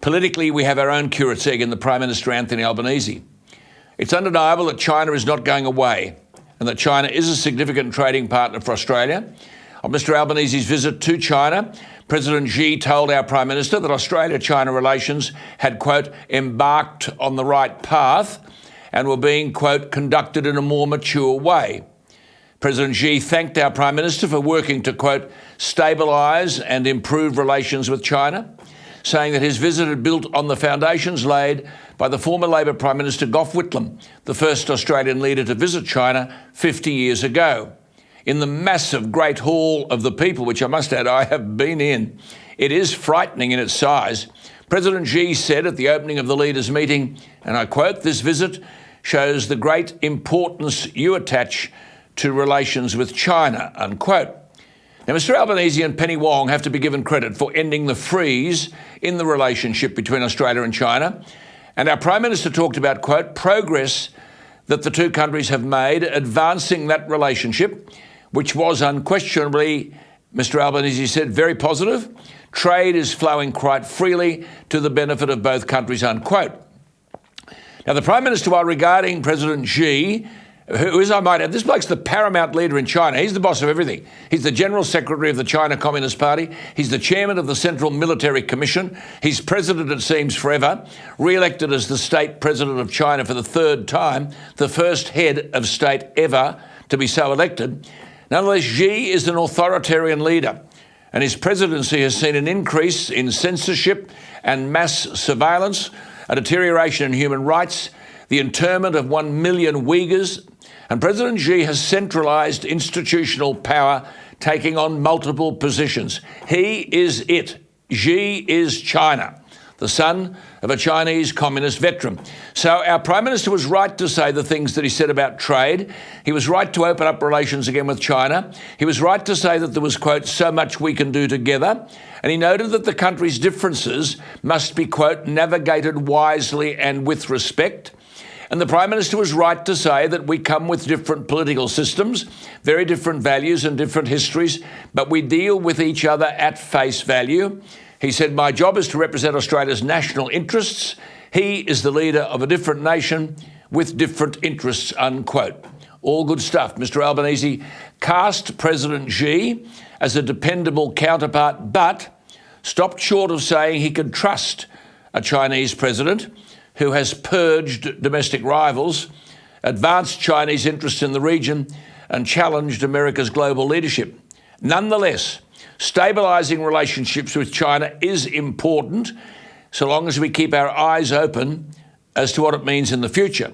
Politically, we have our own curate's egg in the Prime Minister Anthony Albanese. It's undeniable that China is not going away and that China is a significant trading partner for Australia. On Mr Albanese's visit to China, President Xi told our Prime Minister that Australia-China relations had, quote, embarked on the right path and were being, quote, conducted in a more mature way. President Xi thanked our Prime Minister for working to, quote, stabilise and improve relations with China, saying that his visit had built on the foundations laid by the former Labor Prime Minister Gough Whitlam, the first Australian leader to visit China 50 years ago. In the massive Great Hall of the People, which I must add I have been in, it is frightening in its size. President Xi said at the opening of the leaders' meeting, and I quote, "This visit shows the great importance you attach to relations with China," unquote. Now, Mr Albanese and Penny Wong have to be given credit for ending the freeze in the relationship between Australia and China. And our Prime Minister talked about, quote, progress that the two countries have made advancing that relationship, which was unquestionably, Mr Albanese said, very positive. Trade is flowing quite freely to the benefit of both countries, unquote. Now, the Prime Minister, while regarding President Xi, who is, I might add, this bloke's the paramount leader in China. He's the boss of everything. He's the General Secretary of the China Communist Party. He's the Chairman of the Central Military Commission. He's President, it seems, forever, re-elected as the State President of China for the third time, the first head of state ever to be so elected. Nonetheless, Xi is an authoritarian leader, and his presidency has seen an increase in censorship and mass surveillance, a deterioration in human rights, the internment of 1 million Uyghurs, and President Xi has centralised institutional power, taking on multiple positions. He is it. Xi is China, the son of a Chinese communist veteran. So our Prime Minister was right to say the things that he said about trade. He was right to open up relations again with China. He was right to say that there was, quote, so much we can do together. And he noted that the country's differences must be, quote, navigated wisely and with respect. And the Prime Minister was right to say that we come with different political systems, very different values and different histories, but we deal with each other at face value. He said, my job is to represent Australia's national interests. He is the leader of a different nation with different interests, unquote. All good stuff. Mr Albanese cast President Xi as a dependable counterpart, but stopped short of saying he could trust a Chinese president who has purged domestic rivals, advanced Chinese interests in the region, and challenged America's global leadership. Nonetheless, stabilising relationships with China is important so long as we keep our eyes open as to what it means in the future.